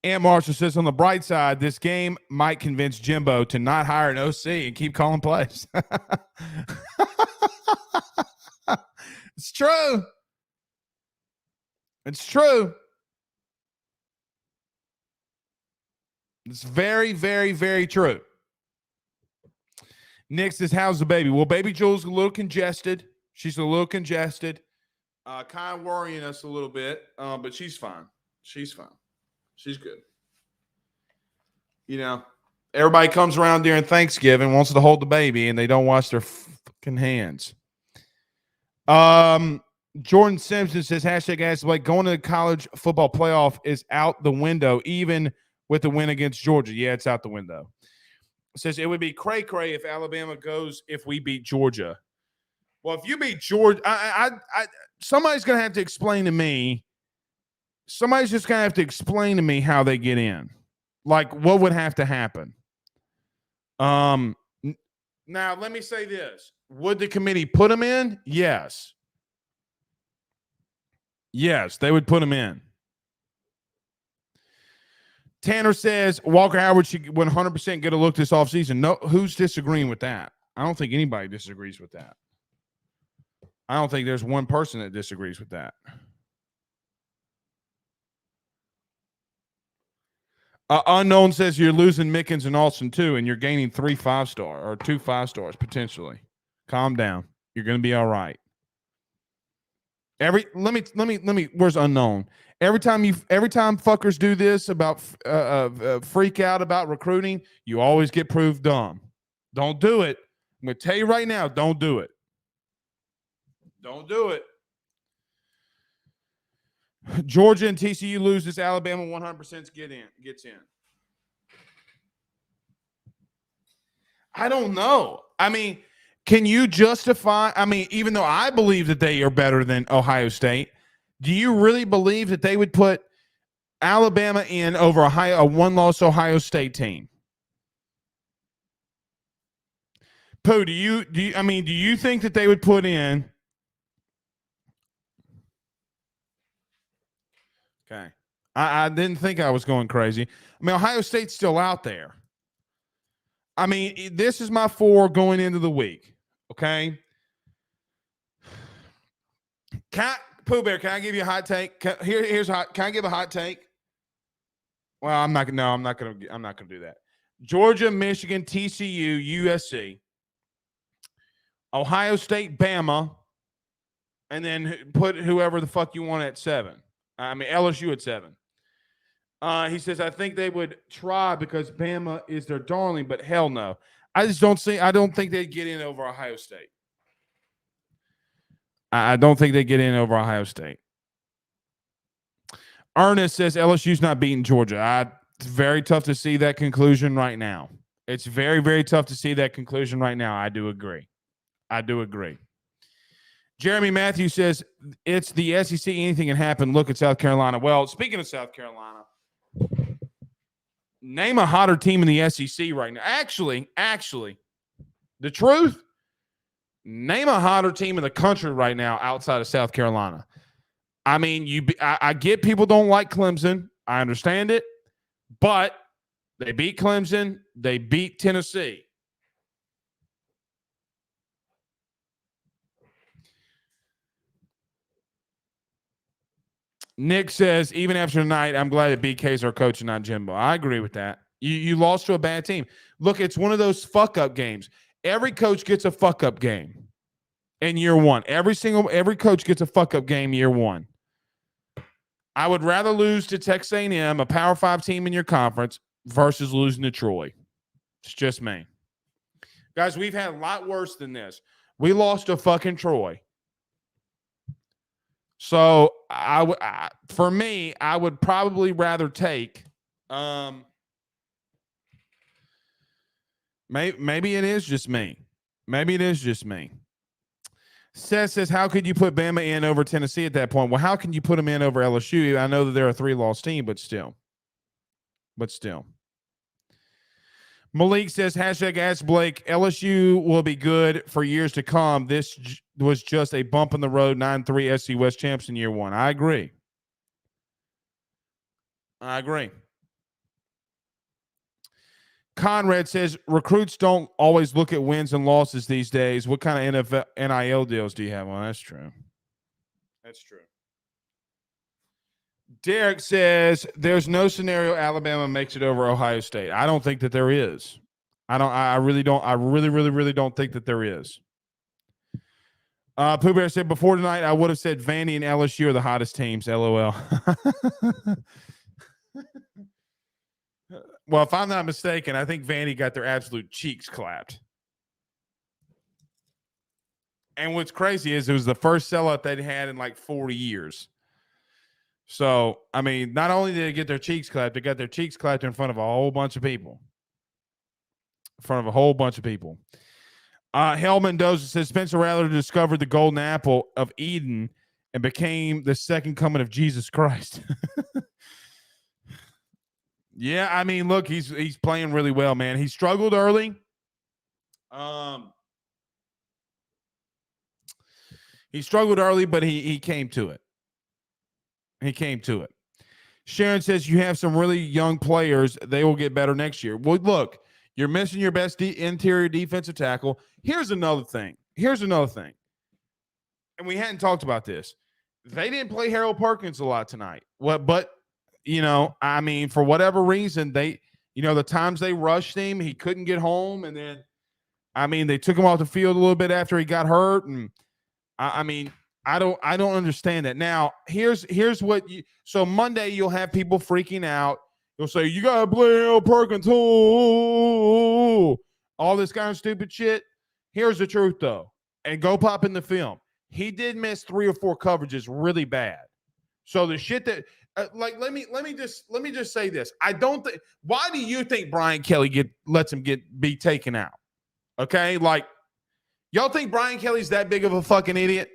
Aunt Marshall says, on the bright side, this game might convince Jimbo to not hire an OC and keep calling plays. It's true. It's true. It's very, very, very true. Nick says, how's the baby? Well, baby Jules a little congested. She's a little congested. Kind of worrying us a little bit, but she's fine. She's fine. She's good. You know, everybody comes around during Thanksgiving, wants to hold the baby, and they don't wash their fucking hands. Jordan Simpson says, hashtag ask Blake, going to the college football playoff is out the window, even with the win against Georgia. Yeah, it's out the window. It says it would be cray-cray if Alabama goes if we beat Georgia. Well, if you beat Georgia, somebody's going to have to explain to me. Somebody's just going to have to explain to me how they get in. Like, what would have to happen? Now, let me say this. Would the committee put them in? Yes. Yes, they would put them in. Tanner says Walker Howard should 100% get a look this offseason. No, who's disagreeing with that? I don't think anybody disagrees with that. I don't think there's one person that disagrees with that. Unknown says you're losing Mickens and Alston too, and you're gaining 3 5-star or 2 5-stars potentially. Calm down. You're going to be all right. Let me. Where's Unknown? Every time fuckers do this about freak out about recruiting, you always get proved dumb. Don't do it. I'm going to tell you right now, don't do it. Don't do it. Georgia and TCU loses. Alabama 100% gets in. I don't know. I mean, can you justify? I mean, even though I believe that they are better than Ohio State, do you really believe that they would put Alabama in over a one-loss Ohio State team? Pooh, do you think that they would put in? Okay. I didn't think I was going crazy. I mean, Ohio State's still out there. I mean, this is my 4 going into the week. Okay. Pooh Bear, can I give you a hot take? Here's hot. Can I give a hot take? Well, I'm not. No, I'm not gonna do that. Georgia, Michigan, TCU, USC, Ohio State, Bama, and then put whoever the fuck you want at 7. I mean, LSU at 7. He says, I think they would try because Bama is their darling, but hell no. I don't think they'd get in over Ohio State. I don't think they get in over Ohio State. Ernest says LSU's not beating Georgia. It's very tough to see that conclusion right now. It's very, very tough to see that conclusion right now. I do agree. Jeremy Matthews says it's the SEC. Anything can happen. Look at South Carolina. Well, speaking of South Carolina, name a hotter team in the SEC right now. Actually, the truth, name a hotter team in the country right now outside of South Carolina. I mean, I get people don't like Clemson. I understand it. But they beat Clemson. They beat Tennessee. Nick says, even after tonight, I'm glad that BK's our coach and not Jimbo. I agree with that. You lost to a bad team. Look, it's one of those fuck-up games. Every coach gets a fuck-up game in year 1. Every coach gets a fuck-up game year 1. I would rather lose to Texas A&M, a Power 5 team in your conference, versus losing to Troy. It's just me. Guys, we've had a lot worse than this. We lost to fucking Troy. So, for me, I would probably rather take maybe it is just me. Seth says, how could you put Bama in over Tennessee at that point? Well, how can you put them in over LSU? I know that they're a 3-loss team, but still. Malik says, hashtag ask Blake, LSU will be good for years to come. This was just a bump in the road, 9-3 SC West champs in year 1. I agree. Conrad says, recruits don't always look at wins and losses these days. What kind of NFL, NIL deals do you have? Well, that's true. Derek says, there's no scenario Alabama makes it over Ohio State. I don't think that there is. I really don't think that there is. Pooh Bear said, before tonight, I would have said Vandy and LSU are the hottest teams. LOL. Well, if I'm not mistaken, I think Vandy got their absolute cheeks clapped. And what's crazy is it was the first sellout they'd had in like 40 years. So, I mean, not only did they get their cheeks clapped, they got their cheeks clapped in front of a whole bunch of people. Hel Mendoza says Spencer Rattler discovered the golden apple of Eden and became the second coming of Jesus Christ. Yeah, I mean, look, he's playing really well, man. He struggled early. He struggled early, but he came to it. Sharon says you have some really young players. They will get better next year. Well, look, you're missing your best interior defensive tackle. Here's another thing. And we hadn't talked about this. They didn't play Harold Perkins a lot tonight. But I mean, for whatever reason, the times they rushed him, he couldn't get home. And then, I mean, they took him off the field a little bit after he got hurt. And I mean, I don't understand that. Now, here's what so Monday you'll have people freaking out. You'll say, you got to play Harold Perkins. All this kind of stupid shit. Here's the truth, though. And go pop in the film. He did miss 3 or 4 coverages really bad. So the shit that let me just say this. I don't think. Why do you think Brian Kelly lets him be taken out? Okay, like y'all think Brian Kelly's that big of a fucking idiot?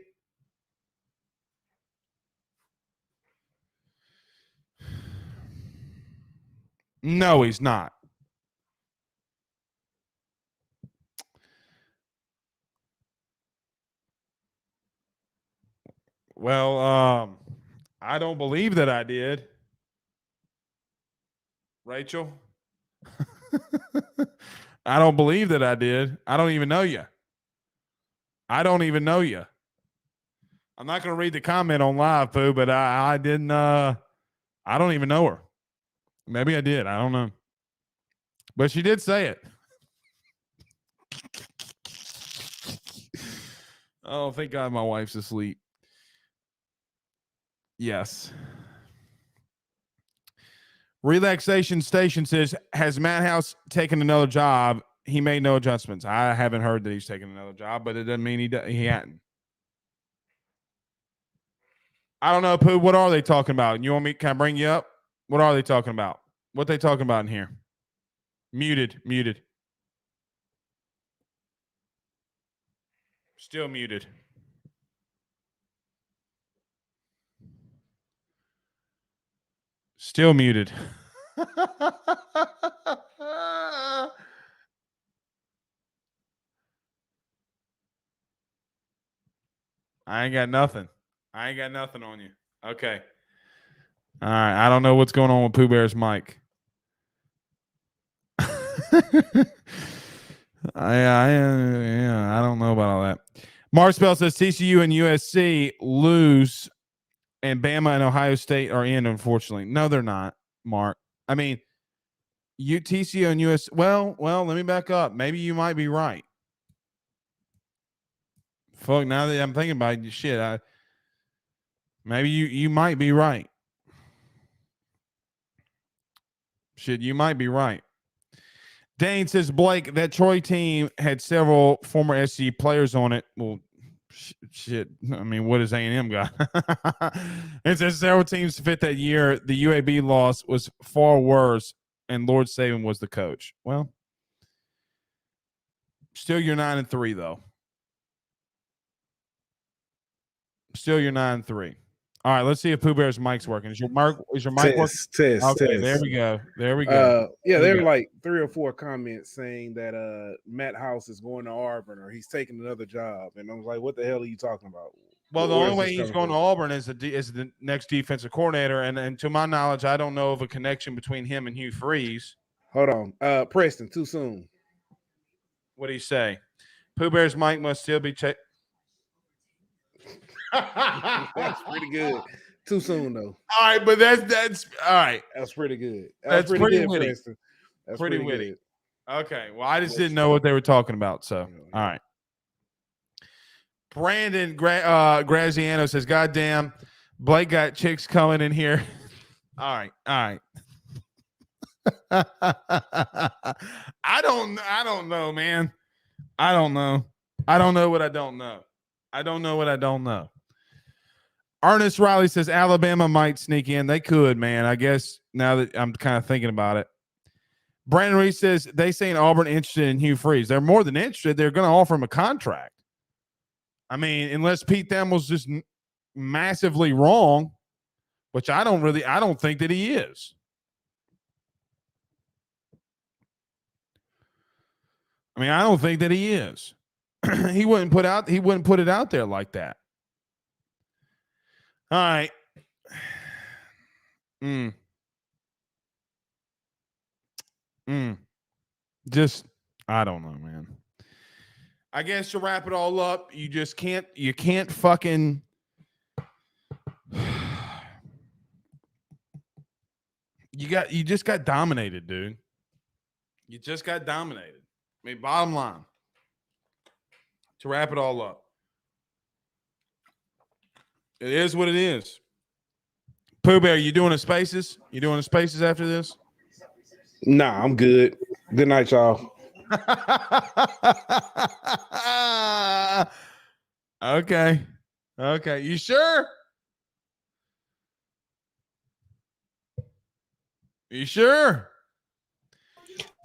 No, he's not. Well, I don't believe that I did. Rachel? I don't believe that I did. I don't even know you. I don't even know you. I'm not going to read the comment on live, Pooh, but I didn't. I don't even know her. Maybe I did. I don't know. But she did say it. Oh, thank God my wife's asleep. Yes. Relaxation Station says, has Matt House taken another job? He made no adjustments. I haven't heard that he's taken another job, but it doesn't mean he hadn't. I don't know, Pooh. What are they talking about? You want me? Can I bring you up? What are they talking about? What they talking about in here? Muted. Still muted. Still muted. I ain't got nothing. I ain't got nothing on you. Okay. All right. I don't know what's going on with Pooh Bear's mic. I don't know about all that. Mark Spell says TCU and USC lose, and Bama and Ohio State are in. Unfortunately, no, they're not. Mark, I mean, TCU and US. Well, let me back up. Maybe you might be right. Fuck. Now that I'm thinking about it, shit, maybe you might be right. Shit, you might be right. Dane says, Blake, that Troy team had several former SC players on it. Well, shit. I mean, what has A&M got? It says several teams fit that year. The UAB loss was far worse, and Lord Saban was the coach. Well, still you're 9-3, though. Still you're 9-3. All right, let's see if Pooh Bear's mic's working. Is your mic working? Test. Okay, there we go. There are like 3 or 4 comments saying that Matt House is going to Auburn or he's taking another job, and I was like, "What the hell are you talking about?" Well, the only way he's going to Auburn is the next defensive coordinator, and to my knowledge, I don't know of a connection between him and Hugh Freeze. Hold on, Preston, too soon. What do you say? Pooh Bear's mic must still be checked. That's pretty good. Too soon though. All right, but that's all right. That's pretty good. That's pretty good, witty. Preston. That's pretty witty. Good. Okay, well, I just didn't know what they were talking about. So, all right. Brandon Graziano says, "God damn, Blake got chicks coming in here." All right. I don't know, man. I don't know what I don't know. I don't know what I don't know. Ernest Riley says Alabama might sneak in. They could, man. I guess now that I'm kind of thinking about it. Brandon Reese says they saying Auburn interested in Hugh Freeze. They're more than interested. They're going to offer him a contract. I mean, unless Pete Thamel's just massively wrong, which I don't think that he is. I mean, I don't think that he is. He wouldn't put it out there like that. All right. Just, I don't know, man. I guess to wrap it all up, you can't fucking you just got dominated, dude. You just got dominated. I mean, bottom line, to wrap it all up, it is what it is. Pooh Bear, you doing the spaces? You doing the spaces after this? Nah, I'm good. Good night, y'all. Okay. You sure? You sure?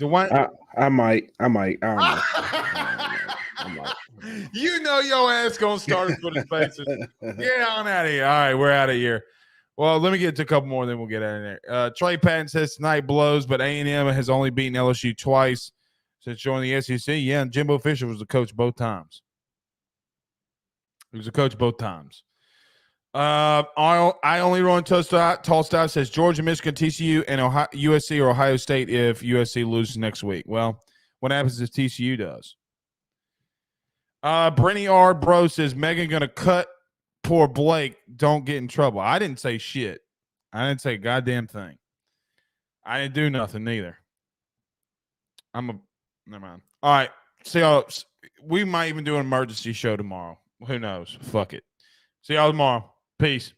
Dwayne, I might. I don't know. I might. You know your ass gonna start for the spaces. Get on out of here. All right, we're out of here. Well, let me get to a couple more, then we'll get out of there. Trey Patton says tonight blows, but A&M has only beaten LSU twice since joining the SEC. Yeah, and Jimbo Fisher was the coach both times. He was a coach both times. I only run tall style says Georgia, Michigan, TCU, and USC or Ohio State if USC loses next week. Well, what happens if TCU does? Brenny R. Bro says Megan gonna cut poor Blake. Don't get in trouble. I didn't say shit. I didn't say a goddamn thing. I didn't do nothing neither. Never mind. All right. See y'all. We might even do an emergency show tomorrow. Who knows? Fuck it. See y'all tomorrow. Peace.